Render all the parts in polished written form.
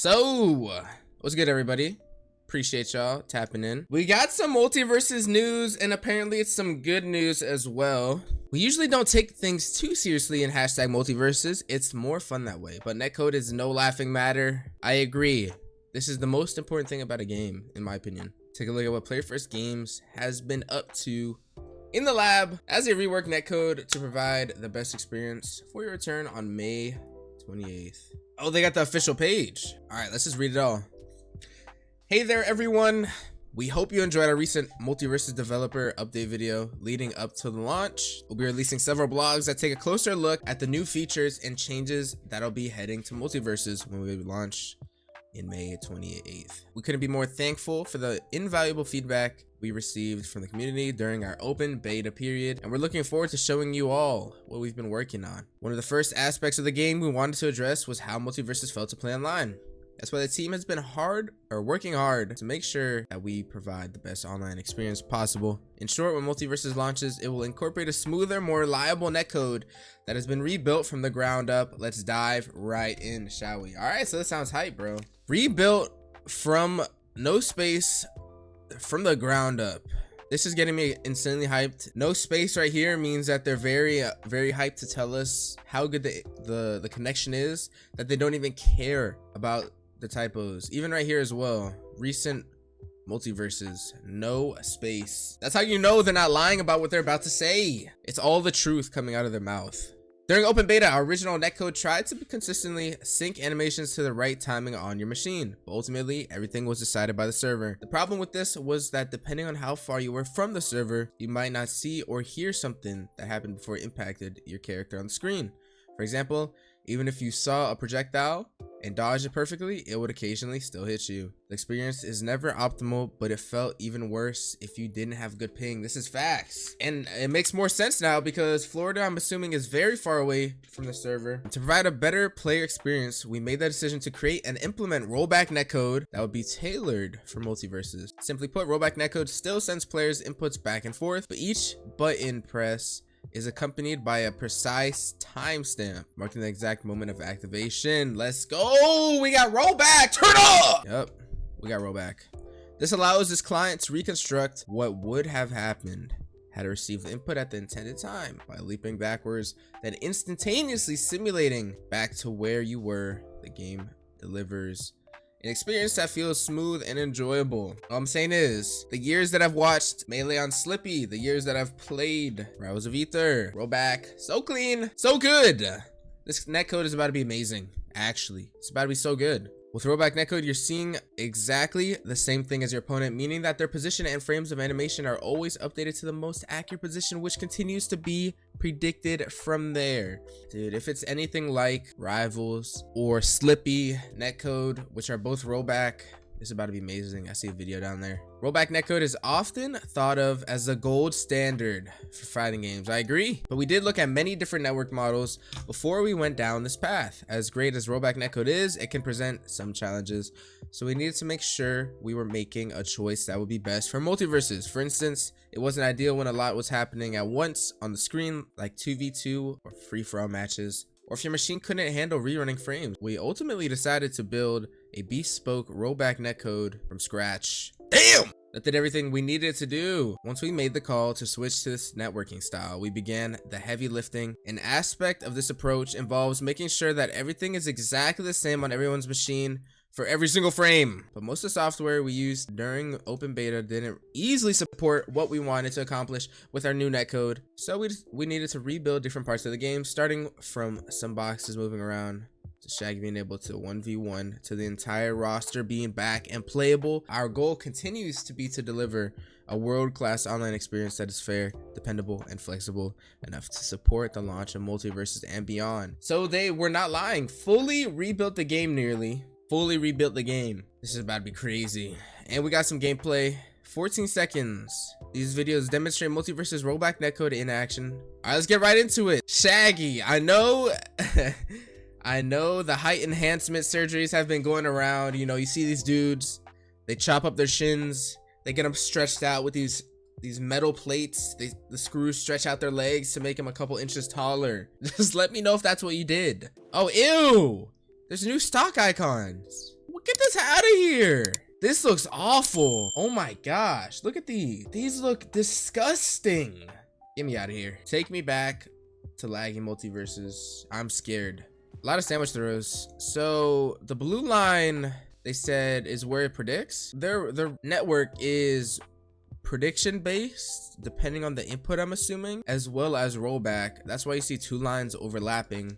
So, what's good, everybody? Appreciate y'all tapping in. We got some MultiVersus news, and apparently it's some good news as well. We usually don't take things too seriously in hashtag MultiVersus. It's more fun that way, but netcode is no laughing matter. I agree. This is the most important thing about a game, in my opinion. Take a look at what Player First Games has been up to in the lab as they rework netcode to provide the best experience for your return on May 28th. Oh, they got the official page. All right, let's just read it all. Hey there, everyone. We hope you enjoyed our recent MultiVersus developer update video leading up to the launch. We'll be releasing several blogs that take a closer look at the new features and changes that'll be heading to MultiVersus when we launch in May 28th. We couldn't be more thankful for the invaluable feedback we received from the community during our open beta period, and we're looking forward to showing you all what we've been working on. One of the first aspects of the game we wanted to address was how MultiVersus felt to play online. That's why the team has been working hard to make sure that we provide the best online experience possible. In short, when MultiVersus launches, it will incorporate a smoother, more reliable netcode that has been rebuilt from the ground up. Let's dive right in, shall we? All right, so that sounds hype, bro. Rebuilt from no space, from the ground up. This is getting me insanely hyped. No space right here means that they're very hyped to tell us how good the connection is, that they don't even care about the typos. Even right here as well, recent MultiVersus, no space. That's how you know they're not lying about what they're about to say. It's all the truth coming out of their mouth. During open beta, our original netcode tried to consistently sync animations to the right timing on your machine, but ultimately everything was decided by the server. The problem with this was that depending on how far you were from the server, you might not see or hear something that happened before it impacted your character on the screen. For example, even if you saw a projectile and dodged it perfectly, it would occasionally still hit you. The experience is never optimal, but it felt even worse if you didn't have good ping. This is facts. And it makes more sense now because Florida, I'm assuming, is very far away from the server. To provide a better player experience, we made the decision to create and implement rollback netcode that would be tailored for MultiVersus. Simply put, rollback netcode still sends players' inputs back and forth, but each button press is accompanied by a precise timestamp marking the exact moment of activation. Let's go. We got rollback. Turn up. Yep, we got rollback. This allows this client to reconstruct what would have happened had it received the input at the intended time by leaping backwards, then instantaneously simulating back to where you were. The game delivers an experience that feels smooth and enjoyable. All I'm saying is, the years that I've watched Melee on Slippy, the years that I've played Rivals of Ether, Rollback, so clean, so good. This netcode is about to be amazing. Actually, it's about to be so good. With rollback netcode, you're seeing exactly the same thing as your opponent, meaning that their position and frames of animation are always updated to the most accurate position, which continues to be predicted from there. Dude, if it's anything like Rivals or Slippy netcode, which are both rollback, it's about to be amazing. I see a video down there. Rollback netcode is often thought of as the gold standard for fighting games. I agree, but we did look at many different network models before we went down this path. As great as rollback netcode is, it can present some challenges, so we needed to make sure we were making a choice that would be best for MultiVersus. For instance, it wasn't ideal when a lot was happening at once on the screen, like 2v2 or free-for-all matches, or if your machine couldn't handle rerunning frames. We ultimately decided to build a bespoke rollback netcode from scratch. Damn! That did everything we needed to do. Once we made the call to switch to this networking style, we began the heavy lifting. An aspect of this approach involves making sure that everything is exactly the same on everyone's machine for every single frame. But most of the software we used during open beta didn't easily support what we wanted to accomplish with our new netcode. So we needed to rebuild different parts of the game, starting from some boxes moving around, to Shaggy being able to 1v1, to the entire roster being back and playable. Our goal continues to be to deliver a world-class online experience that is fair, dependable, and flexible enough to support the launch of MultiVersus and beyond. So they were not lying. Fully rebuilt the game nearly. Fully rebuilt the game. This is about to be crazy. And we got some gameplay. 14 seconds. These videos demonstrate MultiVersus rollback netcode in action. All right, let's get right into it. Shaggy, I know I know the height enhancement surgeries have been going around. You know, you see these dudes, they chop up their shins, they get them stretched out with these metal plates. The screws stretch out their legs to make them a couple inches taller. Just let me know if that's what you did. Oh, ew! There's new stock icons. What us out of here. This looks awful. Oh my gosh. Look at these. These look disgusting. Get me out of here. Take me back to lagging MultiVersus. I'm scared. A lot of sandwich throws. So the blue line, they said, is where it predicts. Their network is prediction based, depending on the input, I'm assuming, as well as rollback. That's why you see two lines overlapping.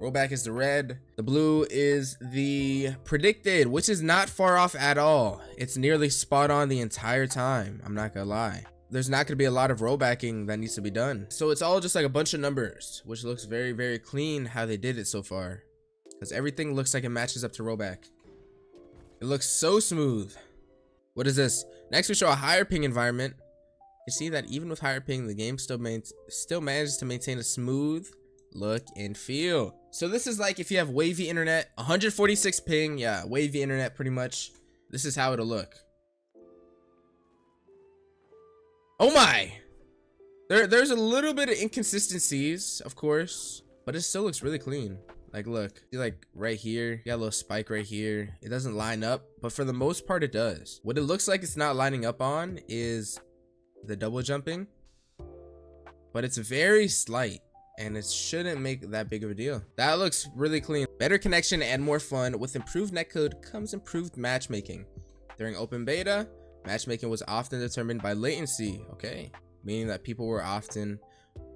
Rollback is the red, the blue is the predicted, which is not far off at all. It's nearly spot on the entire time. I'm not gonna lie. There's not gonna be a lot of rollbacking that needs to be done. So it's all just like a bunch of numbers, which looks very, very clean how they did it so far. Because everything looks like it matches up to rollback. It looks so smooth. What is this? Next, we show a higher ping environment. You see that even with higher ping, the game still manages to maintain a smooth look and feel. So this is like if you have wavy internet, 146 ping, yeah, wavy internet pretty much. This is how it'll look. Oh my! There's a little bit of inconsistencies, of course, but it still looks really clean. Like, look, see, like right here, you got a little spike right here. It doesn't line up, but for the most part, it does. What it looks like it's not lining up on is the double jumping, but it's very slight and it shouldn't make that big of a deal. That looks really clean. Better connection and more fun. With improved netcode comes improved matchmaking. During open beta, matchmaking was often determined by latency, okay? Meaning that people were often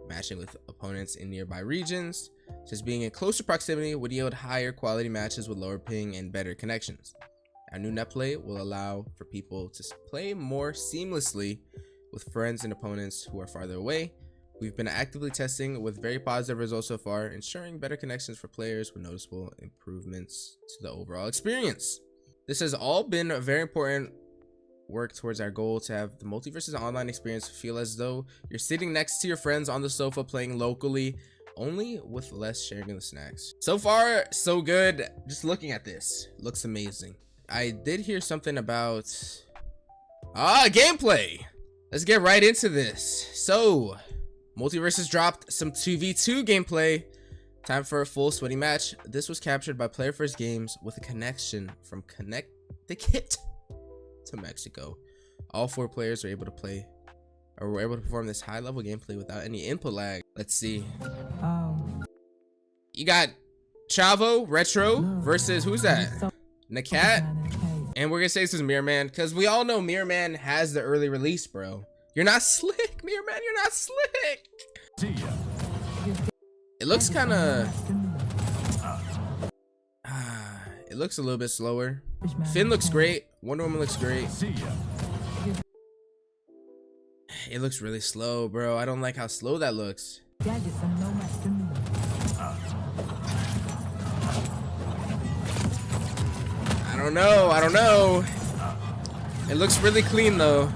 matching with opponents in nearby regions. Just being in closer proximity would yield higher quality matches with lower ping and better connections. Our new netplay will allow for people to play more seamlessly with friends and opponents who are farther away. We've been actively testing with very positive results so far, ensuring better connections for players with noticeable improvements to the overall experience. This has all been a very important work towards our goal to have the MultiVersus online experience feel as though you're sitting next to your friends on the sofa playing locally, only with less sharing of the snacks. So far, so good. Just looking at this, looks amazing. I did hear something about gameplay. Let's get right into this. So MultiVersus dropped some 2v2 gameplay. Time for a full sweaty match. This was captured by Player First Games with a connection from Connecticut to Mexico. All 4 players were able to perform this high level gameplay without any input lag. Let's see. You got Chavo Retro versus who's that? Nakat. And we're gonna say this is Mirror Man because we all know Mirror Man has the early release, bro. You're not slick, Mirror Man. You're not slick. It looks kind of. It looks a little bit slower. Finn looks great. Wonder Woman looks great. It looks really slow, bro. I don't like how slow that looks. I don't know. It looks really clean though.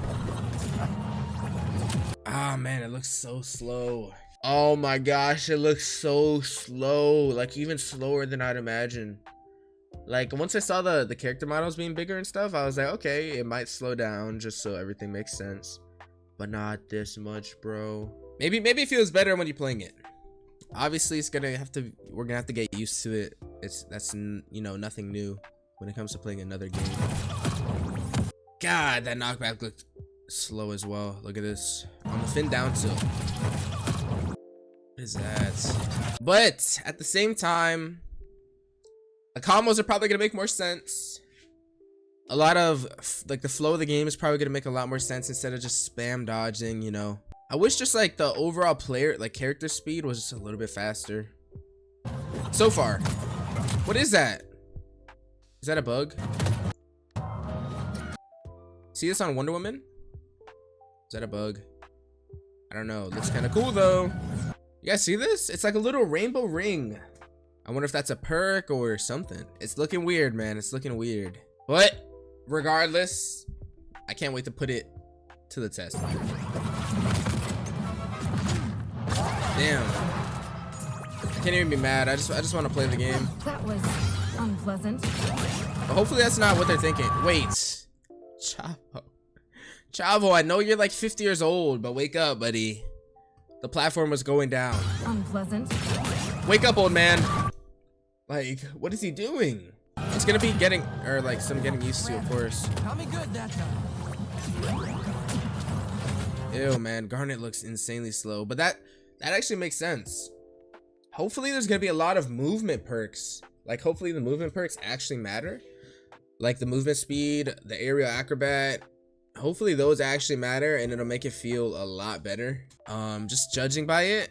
Ah, man, it looks so slow. Oh my gosh, it looks so slow. Like even slower than I'd imagine. Like once I saw the character models being bigger and stuff, I was like, okay, it might slow down just so everything makes sense. But not this much, bro. Maybe it feels better when you're playing it. Obviously, we're gonna have to get used to it. That's you know, nothing new when it comes to playing another game. God, that knockback looked slow as well. Look at this on the Finn down tilt. What is that? But at the same time, the combos are probably gonna make more sense. A lot of like the flow of the game is probably gonna make a lot more sense instead of just spam dodging, you know. I wish just like the overall player character speed was just a little bit faster. So far. What is that? Is that a bug? See this on Wonder Woman? Is that a bug? I don't know. Looks kind of cool though. You guys see this? It's like a little rainbow ring. I wonder if that's a perk or something. It's looking weird, man. It's looking weird. But regardless, I can't wait to put it to the test. Damn. I can't even be mad. I just want to play the game. That was unpleasant. But hopefully that's not what they're thinking. Wait. Chavo, I know you're like 50 years old, but wake up, buddy. The platform was going down. Unpleasant. Wake up, old man. Like, what is he doing? It's gonna be getting, or like some getting used to, of course. Got me good that time. Ew, man, Garnet looks insanely slow, but that actually makes sense. Hopefully there's gonna be a lot of movement perks. Like, hopefully the movement perks actually matter. Like the movement speed, the aerial acrobat. Hopefully those actually matter and it'll make it feel a lot better. Just judging by it,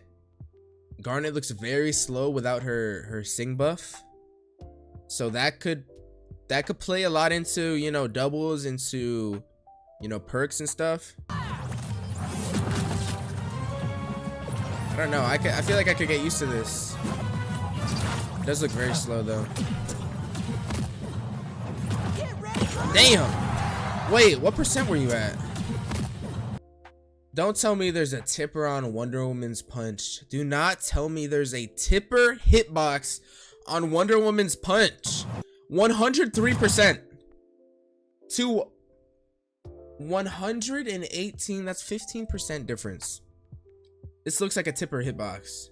Garnet looks very slow without her sing buff. So that could play a lot into, you know, doubles, into, you know, perks and stuff. I don't know. I feel like I could get used to this. It does look very slow though. Damn. Wait, what percent were you at? Don't tell me there's a tipper on Wonder Woman's punch. Do not tell me there's a tipper hitbox on Wonder Woman's punch. 103% to 118. That's 15% difference. This looks like a tipper hitbox.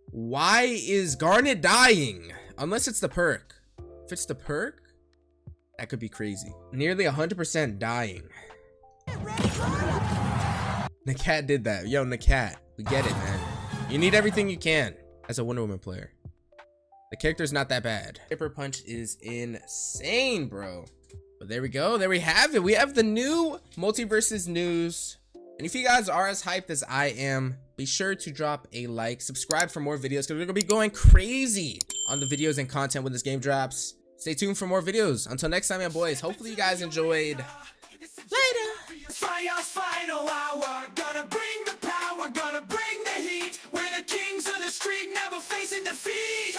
Why is Garnet dying? Unless it's the perk. If it's the perk, that could be crazy. Nearly 100% dying. Nakat did that. Yo, Nakat, we get it, man. You need everything you can as a Wonder Woman player. The character's not that bad. Tipper punch is insane, bro. But there we go. There we have it. We have the new MultiVersus news. And if you guys are as hyped as I am, be sure to drop a like, subscribe for more videos, because we're gonna be going crazy on the videos and content when this game drops. Stay tuned for more videos. Until next time, my boys. Hopefully you guys enjoyed. Later. Final hour. Gonna bring the power, gonna bring the heat. We're the kings of the street, never facing defeat.